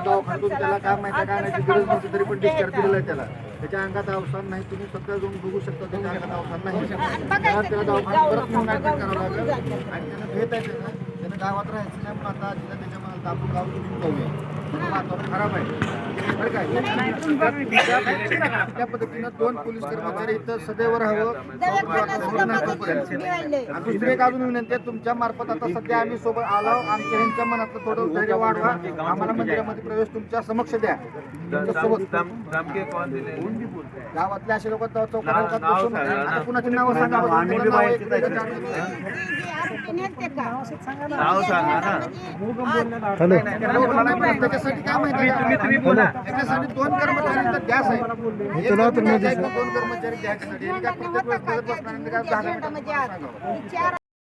दवाखान्यातून त्याला काय माहिती काय नाही गरज नव्हती तरी पण डिस्चार्ज दिलेला आहे त्याला. त्याच्या अंगात अवसान नाही, तुम्ही स्वतः जाऊन बघू शकता त्याच्या अंगात अवसान नाही. त्याला दवाखान्यात परत म्हणून ऍडमिट करावं लागेल आणि त्यानं भेट आहे त्यानं गावात राहायचं नाही म्हणून आता तिला त्याच्या मला आपण गाव घेऊन जाऊया. वातावरण खराब आहे बरं काय. त्या पद्धतीनं 2 पोलीस कर्मचारी इथं सदैव राहावं. दुसरी एक अजून विनंती आहे तुमच्या मार्फत, आता सध्या आम्ही सोबत आलो, आमच्या ह्यांच्या मनातलं थोडं धैर्य वाढवा, आम्हाला मंदिरामध्ये प्रवेश तुमच्या समक्ष द्या. गावातले असे लोक चौकात बसून आता कुणाची नावं सांगावं त्याच्यासाठी काय माहिती त्याच्यासाठी 2 कर्मचारी गॅस आहे, 2 कर्मचारी द्यायच्यासाठी